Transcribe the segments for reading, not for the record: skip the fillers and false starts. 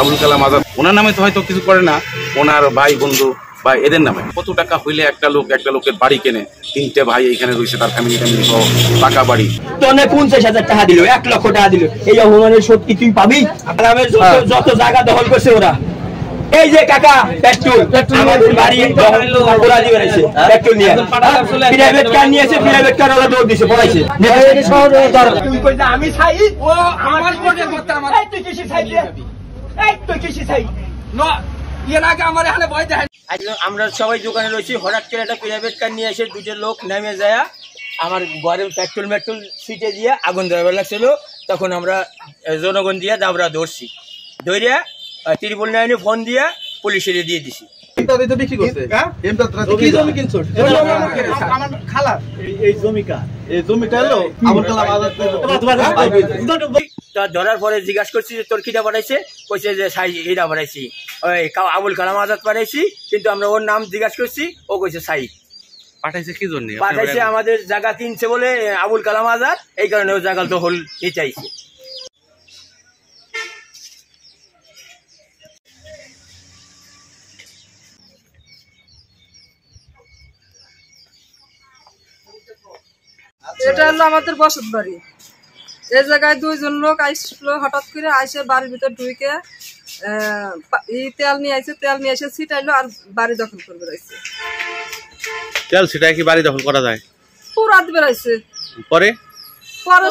আবুল কালাম আজাদ ওনার নামে তো হয়তো কিছু করে না, ওনার ভাই বন্ধু বা এদের নামে। কত টাকা হইলে একটা লোকের বাড়ি কেনে? 3টে ভাই এখানে রয়েছে, তার ফ্যামিলি সহ পাকা বাড়ি। তো 50,000 টাকা দিল, 1 লক্ষ টাকা দিল, এই অপমানের শোধ কি তুই পাবি? গ্রামের যত জায়গা দখল করছে ওরা। এই যে কাকা পেট্রোল আমাদের বাড়ি ওরা দিয়ে বেড়াইছে, পেট্রোল নিয়ে প্রাইভেট কার নিয়েছে, প্রাইভেট কার ওরা দৌড় দিছে, পড়াইছে। তুই কই না আমি চাই, ও আমার কোটে করতে আমার তুই কিসে চাই, তুই কিসে চাই না এর আগে আমার এখানে ভয় দেখাই। আমরা সবাই দোকানে রয়েছি, হঠাৎ করে একটা প্রাইভেট কার নিয়ে এসে 2টা লোক নেমে যায় আমার ঘরে পেট্রোল সিটে দিয়ে আগুন ধরাবার লাগছিল। তখন আমরা জনগণ দিয়ে দাবরা ধরছি, ধরিয়া 999 ফোন দিয়ে পুলিশের দিয়ে দিছি। ধরার পরে জিজ্ঞাসা করছি যে তোর কিটা পাঠাইছে, কইছে যে এইটা পাঠাইছি, আবুল কালাম আজাদ পাঠাইছি। কিন্তু আমরা ওর নাম জিজ্ঞাসা করছি, ও কইছে সাইদ। পাঠাইছে কি জন্য? পাঠাইছে আমাদের জায়গা কিনছে বলে আবুল কালাম আজাদ, এই কারণে ও জায়গা তো হল চাইছে। এটা হলো আমাদের বসত বাড়ি। এই জায়গায় 2জন লোক আইসলো, হঠাৎ করে আইসে বাড়ির ভিতর ঢুকে তেল নিয়ে এসে ছিটাইলো আর বাড়ি দখল করে বেড়াইছে। তেল ছিটাই কি বাড়ি দখল করা যায়? পুরা বেড়াইছে। পরে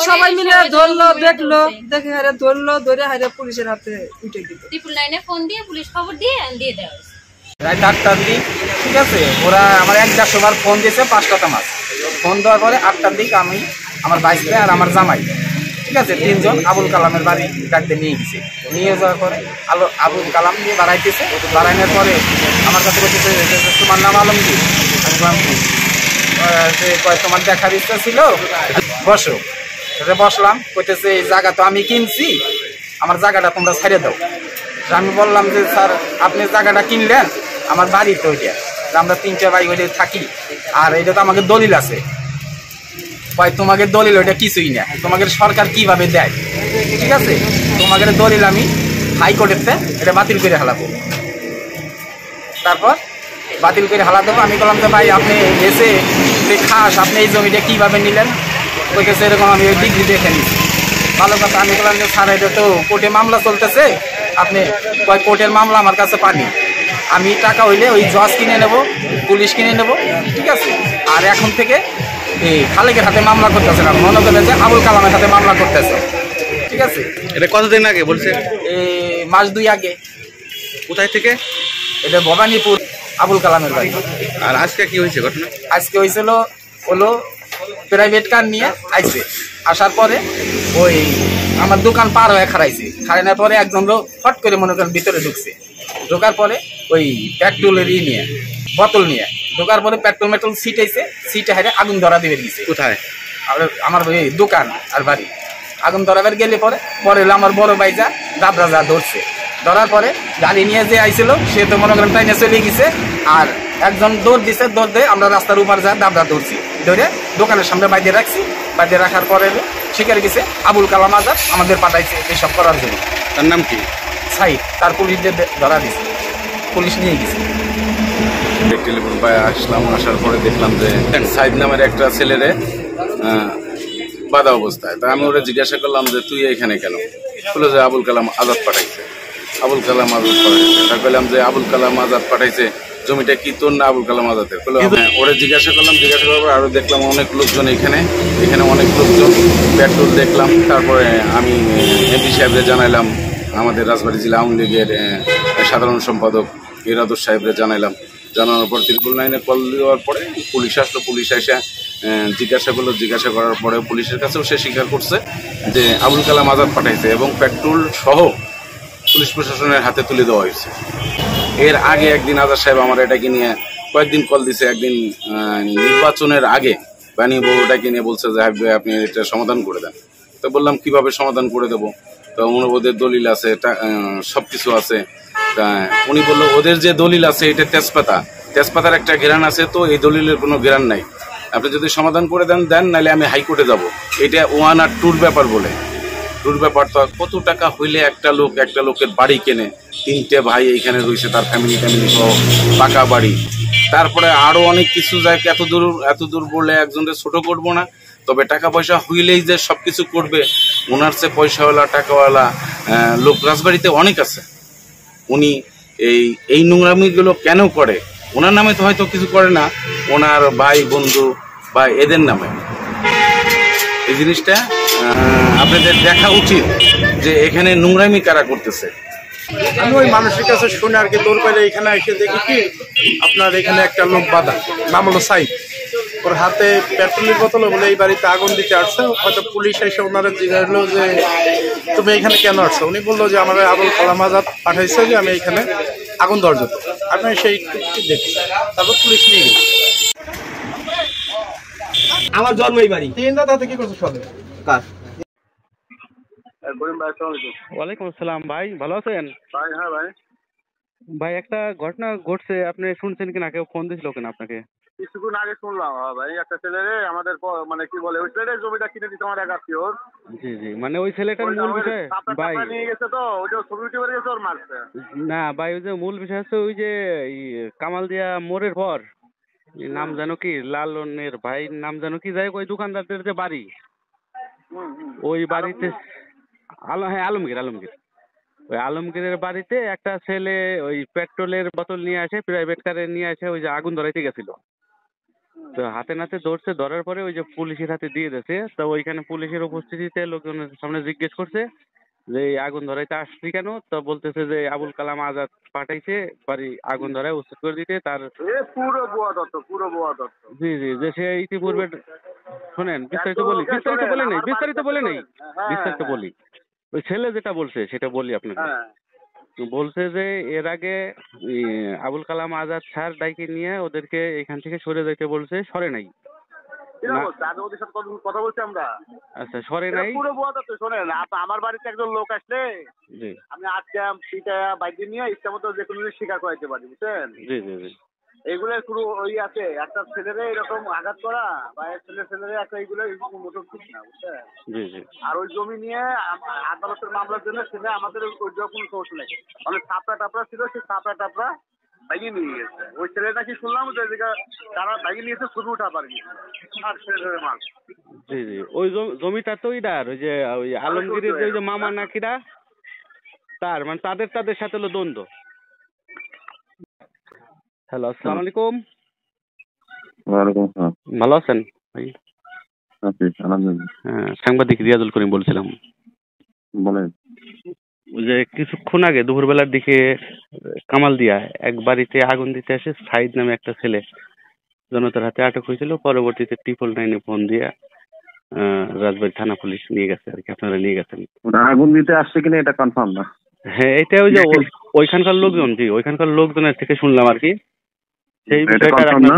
সবাই মিলে ধরলো, দেখলো, দেখে হারে ধরলো, ধরে হারে পুলিশের হাতে উঠে দিল। 999 ফোন দিয়ে পুলিশ খবর দিয়ে দেওয়া হয়েছে। রাত 8টার দিক, ঠিক আছে, ওরা আমার 1-1.5 বার ফোন দিয়েছে, 5টা মাস ফোন দেওয়ার পরে 8টার দিক আমি, আমার ভাইস্তে আর আমার জামাই, ঠিক আছে, 3জন আবুল কালামের বাড়ি ডাকতে নিয়ে গেছে। নিয়ে যাওয়ার পরে আবুল কালাম নিয়ে বাড়াইতেছে, বাড়ানোর পরে আমার কাছে বলতেছে তোমার নাম আলমগীর। আমি বললাম যে তোমার দেখার ইচ্ছা ছিল, বসো। বসলাম, কইতেছে এই জায়গা তো আমি কিনছি, আমার জায়গাটা তোমরা ছেড়ে দাও। আমি বললাম যে স্যার আপনি জায়গাটা কিনলেন, আমার বাড়ি তো ওইটা, আমরা 3টে ভাই ওইটা থাকি, আর এটা তো আমাকে দলিল আছে। ভাই তোমাকে দলিল ওইটা কিছুই না, তোমাকে সরকার কিভাবে দেয়, ঠিক আছে, তোমাকে দলিল আমি হাইকোর্টেতে এটা বাতিল করে হালাবো। তারপর বাতিল করে হালা দেবো। আমি বললাম যে ভাই আপনি এসে যে খাস, আপনি এই জমিটা কীভাবে নিলেন? ওই কাছে এরকম আমি ওই ডিগ্রি দেখে নিচ্ছি। ভালো কথা। আমি বললাম যে স্যার এটা তো কোর্টে মামলা চলতেছে, আপনি কোর্টের মামলা আমার কাছে পানি, আমি টাকা হইলে ওই জজ কিনে নেব, পুলিশ কিনে নেব, ঠিক আছে। আর এখন থেকে এই খালেকের হাতে মামলা করতেছে না, মনে করে যে আবুল কালামের হাতে মামলা করতেছে, ঠিক আছে। এটা কতদিন আগে বলছে? এই মাস 2 আগে। কোথায় থেকে? এটা ভবানীপুর, আবুল কালামের বাড়ি। আর আজকে কি হয়েছে ঘটনা? আজকে হয়েছিল হলো প্রাইভেট কার নিয়ে আইছে, আসার পরে ওই আমার দোকান পার হয়ে খারাইছে, খারানোর পরে একজন লোক ফট করে মনে করেন ভিতরে ঢুকছে। ঢোকার পরে ওই পেট্রোলের নিয়ে বোতল নিয়ে ঢোকার পরে পেট্রোল ছিটাইছে, ছিটে হারে আগুন ধরা দেবে গেছে। কোথায়? আমার এই দোকান আর বাড়ি আগুন ধরাবার গেলে পরে হলো আমার বড় ভাই যা দাবরা যা ধরছে। ধরার পরে গাড়ি নিয়ে যে আইছিল সে তো মনে করেন টাইনে চলে গেছে, আর একজন দৌড় দিছে, দৌড় দিয়ে আমরা রাস্তার উপর যা দাবরা ধরছি, ধরে দোকানের সামনে বাইরে রাখছি। বাইরে রাখার পরে শিকার গেছে আবুল কালাম আজাদ আমাদের পাঠাইছে এইসব করার জন্য। তার নাম কি? সাইদ। তার পুলিশদের ধরা দিছে, পুলিশ নিয়ে গেছে। টেলিফোন পায় আসলাম, আসার পরে দেখলাম যে সাইদ নামের একটা ছেলেরে বাধা অবস্থায়। তা আমি ওরা জিজ্ঞাসা করলাম যে তুই এখানে কেন? বললো যে আবুল কালাম আজাদ পাঠাইছে, আবুল কালাম আজাদ পাঠাইছে। তা বললাম যে আবুল কালাম আজাদ পাঠাইছে, জমিটা কি তোর না আবুল কালাম আজাদের? বললো ওরা জিজ্ঞাসা করলাম, জিজ্ঞাসা করার পর আরও দেখলাম অনেক লোকজন এখানে অনেক লোকজন, পেট্রোল দেখলাম। তারপরে আমি এমপি সাহেবরে জানাইলাম, আমাদের রাজবাড়ী জেলা আওয়ামী লীগের সাধারণ সম্পাদক ইরাদুর সাহেবরে জানাইলাম। জানানোর পর 999 কল দেওয়ার পরে পুলিশ আসলো। পুলিশ এসে জিজ্ঞাসা করলো, জিজ্ঞাসা করার পরে পুলিশের কাছেও সে স্বীকার করছে যে আবুল কালাম আজাদ পাঠাইছে এবং পেট্রোল সহ পুলিশ প্রশাসনের হাতে তুলে দেওয়া হয়েছে। এর আগে একদিন আজাদ সাহেব আমার এটাকে নিয়ে কয়েকদিন কল দিছে, একদিন নির্বাচনের আগে বানিয়ে ওটাকে নিয়ে বলছে যে আপনি এটা সমাধান করে দেন। তো বললাম কিভাবে সমাধান করে দেবো? তো ওদের দলিল আছে, সব কিছু আছে। উনি বললো ওদের যে দলিল আছে এটা তেজপাতার একটা ঘেরান আছে, তো এই দলিলের কোনো ঘেরান নাই, আপনি যদি সমাধান করে দেন নাহলে আমি হাইকোর্টে যাব, এটা 1 আর 2 ব্যাপার বলে। লুট ব্যাপার তো কত টাকা হইলে একটা লোকের বাড়ি কেনে, 3টে ভাই এইখানে রয়েছে, তার ফ্যামিলি সহ পাকা বাড়ি। তারপরে আরো অনেক কিছু যায়, এত দূর বললে একজনের ছোট করবো না, তবে টাকা পয়সা হইলেই যে সবকিছু করবে, ওনার চেয়ে পয়সাওয়ালা টাকাওয়ালা লোক রাজবাড়িতে অনেক আছে। উনি এই নোংরামিগুলো কেন করে? ওনার নামে তো হয়তো কিছু করে না, ওনার ভাই বন্ধু বা এদের নামে। এই জিনিসটা আপনাদের দেখা উচিত যে এখানে নোংরামি কারা করতেছে। আমি ওই মানুষের কাছে শুনে আর কি দৌড় পাইলে এখানে এসে দেখি কি আপনার এখানে একটা লোক বাঁধা, নাম হলো সাইদ। ওর হাতে পেট্রোলের বোতল, বলে এই বাড়িতে আগুন দিতে আসছে। হয়তো পুলিশ এসে ওনারা জিজ্ঞাসলো যে তুমি এখানে কেন আসছো? উনি বললো যে আমার আবুল কালাম আজাদ পাঠাইছে যে আমি এখানে আগুন দেওয়ার জন্য। আমি সেই দেখি, তারপর পুলিশ নিয়ে গেল। আমার জন্ম এই বাড়ি। তিন দাদা কি করছো সবে কার? ওয়ালাইকুম আসসালাম ভাই, ভালো আছেন? ভাই হ্যাঁ ভাই, ভাই একটা ঘটনা ঘটছে, আপনি শুনছেন কিনা? কেউ ফোন দিছিল কেন আপনাকে? কিছুক্ষণ আগে শুনলাম। হ্যাঁ ভাই, একটা ছেলে আমাদের মানে কি বলে, ওই ছেলের জমিটা কিনে দিতে আমার এক আত্মীয়র। জি জি, মানে ওই ছেলেটার মূল বিষয় ভাই নিয়ে গেছে তো, ওইটা ছবি উঠে বেরিয়ে গেছে, ওর মারছে। না ভাই, ওই যে মূল বিষয় হচ্ছে ওই যে কামাল দিয়া মোড়ের পর নাম জানো কি, লালনের ভাই নাম জানো কি, যাই ওই দোকানদারদের যে বাড়ি, ওই বাড়িতে হ্যাঁ আলমগীর ওই আলমগীরের বাড়িতে একটা ছেলে ওই পেট্রোলের বোতল নিয়ে আসে, প্রাইভেট কারে নিয়ে আসে, ওই যে আগুন ধরাইতে গেছিল। তো হাতে নাতে ধরছে, ধরার পরে ওই যে পুলিশের হাতে দিয়ে দিয়েছে। তো ওইখানে পুলিশের উপস্থিতিতে লোকজনের সামনে জিজ্ঞেস করছে যে এই আগুন ধরাইতে আসছি কেন? তো বলতেছে যে আবুল কালাম আজাদ পাঠাইছে বাড়ি আগুন ধরায় উচ্ছেদ করে দিতে। তার পুরো বুয়া দত্ত। জি জি, যে সে ইতিপূর্বে শোনেন, বিস্তারিত বলি। ওই ছেলে যেটা বলছে সেটা বলি আপনাকে। বলছে যে এর আগে আবুল কালাম আজাদ স্যার ডাইকে নিয়ে ওদেরকে এখান থেকে সরে যাইতে বলছে, সরে নাই। কথা বলছি আমরা। আচ্ছা, সরে নাই। পুরো বুয়া দত্ত। শোনেন, আমার বাড়িতে একজন লোক আসলে আমি আজকে পিঠা বাইকে নিয়ে ইচ্ছা মতো যে কোনো জিনিস স্বীকার করাইতে পারি, বুঝছেন? জি জি জি, এইগুলো পুরো ওই আছে, একটা ছেলেরে এরকম আঘাত করা বা ছেলেরে একটা এইগুলো মতো ঠিক না, বুঝছেন? জি জি। আর ওই জমি নিয়ে আদালতের মামলার জন্য ছেলে আমাদের ওই কোনো সোর্স নেই। অনেক টাপড়া ছিল, সেই টাপড়া ভাইয়ে নিয়ে গেছে। ওই ছেলে নাকি শুনলাম যে তারা ভাইয়ে নিয়েছে, ছবি উঠা পারেনি আর ছেলে মাল। জি জি, ওই জমিটা তো ইডার ওই যে ওই আলমগীরের যে মামা নাকিরা তার, মানে তাদের সাথে হলো দ্বন্দ্ব। হ্যালো, আসসালামু আলাইকুম। ওয়ালাইকুম আসসালাম। ভালো আছেন ভাই? আছি আলহামদুলিল্লাহ। হ্যাঁ, সাংবাদিক রিয়াজুল করিম বলছিলাম। বলেন। ওই যে কিছুক্ষণ আগে দুপুরবেলার দিকে কামাল দিয়া এক বাড়িতে আগুন দিতে আসে সাইদ নামে একটা ছেলে জনতার হাতে আটক হয়েছিল। পরবর্তীতে 999 ফোন দিয়ে রাজবাড়ী থানা পুলিশ নিয়ে গেছে আর কি। আপনারা নিয়ে গেছেন? ওটা আগুন দিতে আসছে কিনা এটা কনফার্ম না। হ্যাঁ, এটা ওই যে ওইখানকার লোকজন, জি ওইখানকার লোকজনের থেকে শুনলাম আর কি। সেই বিষয়টা না,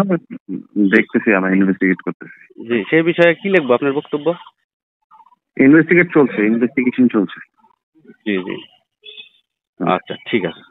দেখতেছি, আমরা ইনভেস্টিগেট করতেছি। জি, সেই বিষয়ে কি লিখবো আপনার বক্তব্য? ইনভেস্টিগেশন চলছে। জি জি, আচ্ছা ঠিক আছে।